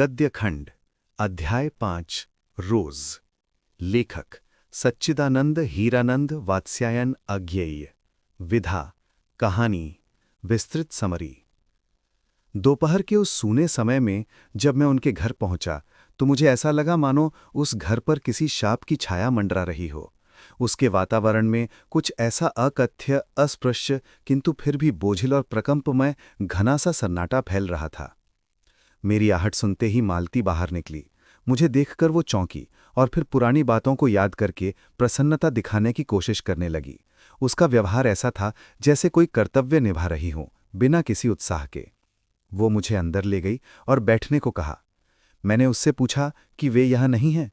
गद्यखंड अध्याय 5 रोज। लेखक सच्चिदानंद हीरानंद वात्स्यायन अज्ञेय। विधा कहानी विस्तृत समरी। दोपहर के उस सूने समय में जब मैं उनके घर पहुंचा तो मुझे ऐसा लगा मानो उस घर पर किसी शाप की छाया मंडरा रही हो। उसके वातावरण में कुछ ऐसा अकथ्य अस्पृश्य किंतु फिर भी बोझिल और प्रकंपमय घना सा सन्नाटा फैल रहा था। मेरी आहट सुनते ही मालती बाहर निकली। मुझे देखकर वो चौंकी और फिर पुरानी बातों को याद करके प्रसन्नता दिखाने की कोशिश करने लगी। उसका व्यवहार ऐसा था जैसे कोई कर्तव्य निभा रही हो, बिना किसी उत्साह के। वो मुझे अंदर ले गई और बैठने को कहा। मैंने उससे पूछा कि वे यहाँ नहीं हैं,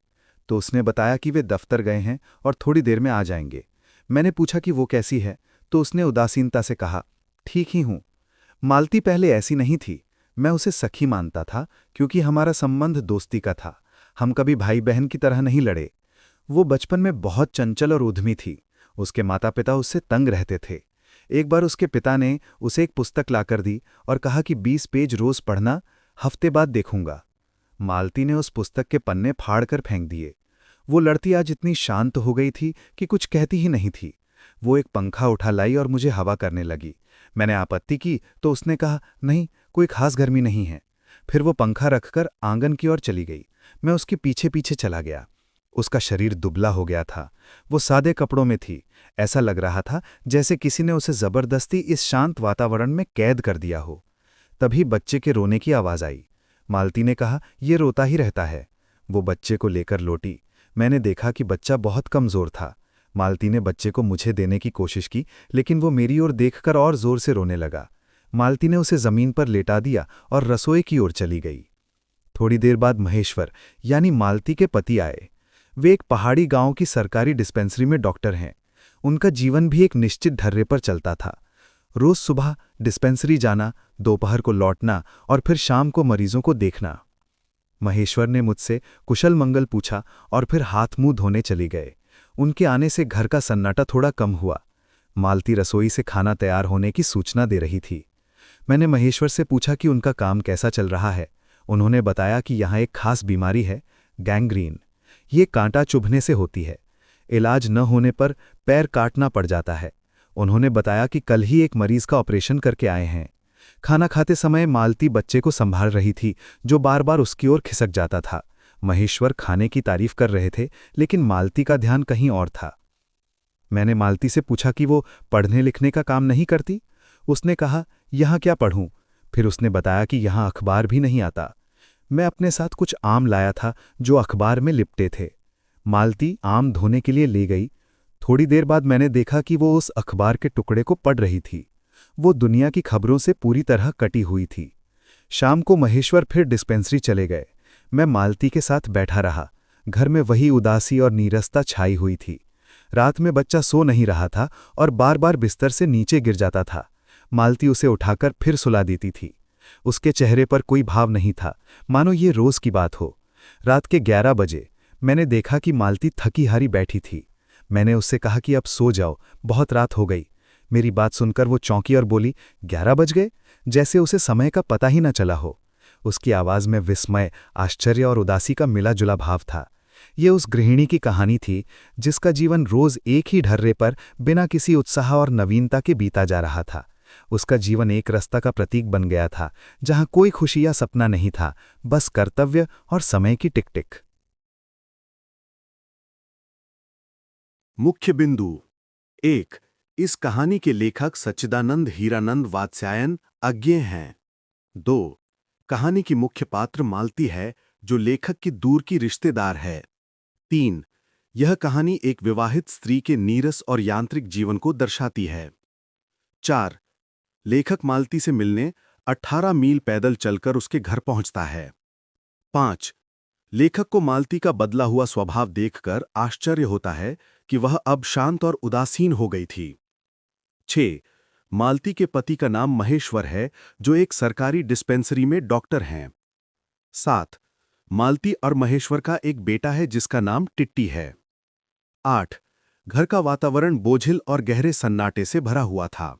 तो उसने बताया कि वे दफ्तर गए हैं और थोड़ी देर में आ जाएंगे। मैंने पूछा कि वो कैसी है, तो उसने उदासीनता से कहा, ठीक ही हूँ। मालती पहले ऐसी नहीं थी। मैं उसे सखी मानता था क्योंकि हमारा संबंध दोस्ती का था। हम कभी भाई बहन की तरह नहीं लड़े। वो बचपन में बहुत चंचल और उद्यमी थी। उसके माता पिता उससे तंग रहते थे। एक बार उसके पिता ने उसे एक पुस्तक लाकर दी और कहा कि 20 पेज रोज पढ़ना, हफ्ते बाद देखूंगा। मालती ने उस पुस्तक के पन्ने फाड़कर फेंक दिए। वो लड़ती आज इतनी शांत हो गई थी कि कुछ कहती ही नहीं थी। वो एक पंखा उठा लाई और मुझे हवा करने लगी। मैंने आपत्ति की तो उसने कहा, नहीं, कोई खास गर्मी नहीं है। फिर वो पंखा रखकर आंगन की ओर चली गई। मैं उसके पीछे पीछे चला गया। उसका शरीर दुबला हो गया था। वो सादे कपड़ों में थी। ऐसा लग रहा था जैसे किसी ने उसे जबरदस्ती इस शांत वातावरण में कैद कर दिया हो। तभी बच्चे के रोने की आवाज आई। मालती ने कहा, ये रोता ही रहता है। वो बच्चे को लेकर लौटी। मैंने देखा कि बच्चा बहुत कमजोर था। मालती ने बच्चे को मुझे देने की कोशिश की, लेकिन वो मेरी ओर देखकर और जोर से रोने लगा। मालती ने उसे जमीन पर लेटा दिया और रसोई की ओर चली गई। थोड़ी देर बाद महेश्वर यानी मालती के पति आए। वे एक पहाड़ी गांव की सरकारी डिस्पेंसरी में डॉक्टर हैं। उनका जीवन भी एक निश्चित ढर्रे पर चलता था। रोज सुबह डिस्पेंसरी जाना, दोपहर को लौटना और फिर शाम को मरीजों को देखना। महेश्वर ने मुझसे कुशल मंगल पूछा और फिर हाथ मुंह धोने चले गए। उनके आने से घर का सन्नाटा थोड़ा कम हुआ। मालती रसोई से खाना तैयार होने की सूचना दे रही थी। मैंने महेश्वर से पूछा कि उनका काम कैसा चल रहा है। उन्होंने बताया कि यहाँ एक खास बीमारी है, गैंग्रीन। ये कांटा चुभने से होती है। इलाज न होने पर पैर काटना पड़ जाता है। उन्होंने बताया कि कल ही एक मरीज का ऑपरेशन करके आए हैं। खाना खाते समय मालती बच्चे को संभाल रही थी, जो बार बार उसकी ओर खिसक जाता था। महेश्वर खाने की तारीफ कर रहे थे, लेकिन मालती का ध्यान कहीं और था। मैंने मालती से पूछा कि वो पढ़ने लिखने का काम नहीं करती। उसने कहा, यहाँ क्या पढ़ूं? फिर उसने बताया कि यहाँ अखबार भी नहीं आता। मैं अपने साथ कुछ आम लाया था जो अखबार में लिपटे थे। मालती आम धोने के लिए ले गई। थोड़ी देर बाद मैंने देखा कि वो उस अखबार के टुकड़े को पढ़ रही थी। वो दुनिया की खबरों से पूरी तरह कटी हुई थी। शाम को महेश्वर फिर डिस्पेंसरी चले गए। मैं मालती के साथ बैठा रहा। घर में वही उदासी और नीरसता छाई हुई थी। रात में बच्चा सो नहीं रहा था और बार बार बिस्तर से नीचे गिर जाता था। मालती उसे उठाकर फिर सुला देती थी। उसके चेहरे पर कोई भाव नहीं था, मानो ये रोज की बात हो। रात के 11 बजे मैंने देखा कि मालती थकी हारी बैठी थी। मैंने उससे कहा कि अब सो जाओ, बहुत रात हो गई। मेरी बात सुनकर वो चौंकी और बोली, 11 बज गए? जैसे उसे समय का पता ही न चला हो। उसकी आवाज में विस्मय, आश्चर्य और उदासी का मिला जुला भाव था। ये उस गृहिणी की कहानी थी जिसका जीवन रोज एक ही ढर्रे पर बिना किसी उत्साह और नवीनता के बीता जा रहा था। उसका जीवन एक रास्ता का प्रतीक बन गया था, जहां कोई खुशी या सपना नहीं था, बस कर्तव्य और समय की टिक टिक। मुख्य बिंदु 1। इस कहानी के लेखक सच्चिदानंद हीरानंद वात्स्यायन अज्ञेय हैं। 2। कहानी की मुख्य पात्र मालती है, जो लेखक की दूर की रिश्तेदार है। 3। यह कहानी एक विवाहित स्त्री के नीरस और यांत्रिक जीवन को दर्शाती है। 4। लेखक मालती से मिलने 18 मील पैदल चलकर उसके घर पहुंचता है। 5। लेखक को मालती का बदला हुआ स्वभाव देखकर आश्चर्य होता है कि वह अब शांत और उदासीन हो गई थी। 6। मालती के पति का नाम महेश्वर है, जो एक सरकारी डिस्पेंसरी में डॉक्टर हैं। 7। मालती और महेश्वर का एक बेटा है जिसका नाम टिट्टी है। 8। घर का वातावरण बोझिल और गहरे सन्नाटे से भरा हुआ था।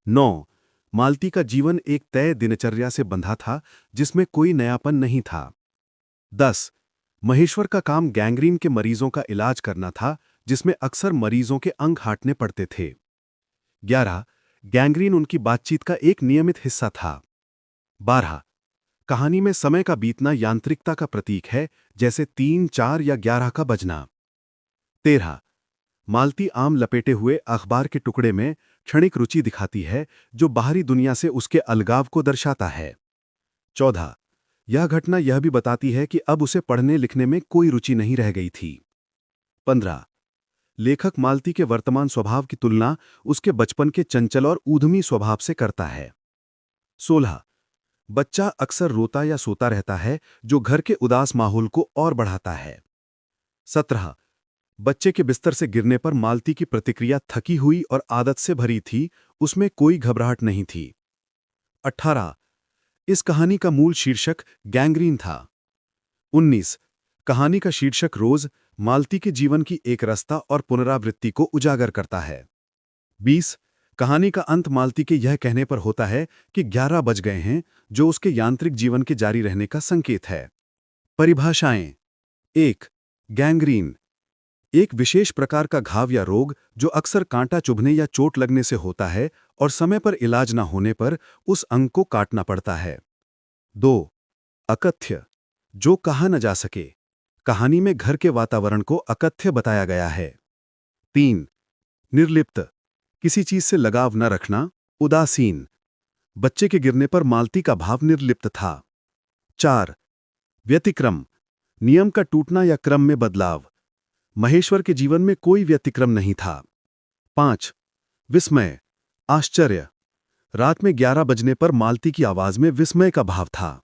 9। मालती का जीवन एक तय दिनचर्या से बंधा था जिसमें कोई नयापन नहीं था। 10. महेश्वर का काम गैंग्रीन के मरीजों का इलाज करना था, जिसमें अक्सर मरीजों के अंग हाटने पड़ते थे। 11. गैंग्रीन उनकी बातचीत का एक नियमित हिस्सा था। 12. कहानी में समय का बीतना यांत्रिकता का प्रतीक है, जैसे 3, 4 या 11 का बजना। 13. मालती आम लपेटे हुए अखबार के टुकड़े में क्षणिक रुचि दिखाती है, जो बाहरी दुनिया से उसके अलगाव को दर्शाता है। 14. यह घटना यह भी बताती है कि अब उसे पढ़ने लिखने में कोई रुचि नहीं रह गई थी। 15. लेखक मालती के वर्तमान स्वभाव की तुलना उसके बचपन के चंचल और ऊधमी स्वभाव से करता है। 16. बच्चा अक्सर रोता या सोता रहता है, जो घर के उदास माहौल को और बढ़ाता है। 17. बच्चे के बिस्तर से गिरने पर मालती की प्रतिक्रिया थकी हुई और आदत से भरी थी, उसमें कोई घबराहट नहीं थी। 18. इस कहानी का मूल शीर्षक गैंग्रीन था। 19. कहानी का शीर्षक रोज मालती के जीवन की एक रास्ता और पुनरावृत्ति को उजागर करता है। 20. कहानी का अंत मालती के यह कहने पर होता है कि 11 बज गए हैं, जो उसके यांत्रिक जीवन के जारी रहने का संकेत है। परिभाषाएं। 1. गैंग्रीन एक विशेष प्रकार का घाव या रोग जो अक्सर कांटा चुभने या चोट लगने से होता है और समय पर इलाज न होने पर उस अंग को काटना पड़ता है। 2. अकथ्य जो कहा न जा सके, कहानी में घर के वातावरण को अकथ्य बताया गया है। 3. निर्लिप्त किसी चीज से लगाव न रखना, उदासीन, बच्चे के गिरने पर मालती का भाव निर्लिप्त था। 4. व्यतिक्रम नियम का टूटना या क्रम में बदलाव, महेश्वर के जीवन में कोई व्यतिक्रम नहीं था। 5. विस्मय आश्चर्य, रात में 11 बजने पर मालती की आवाज में विस्मय का भाव था।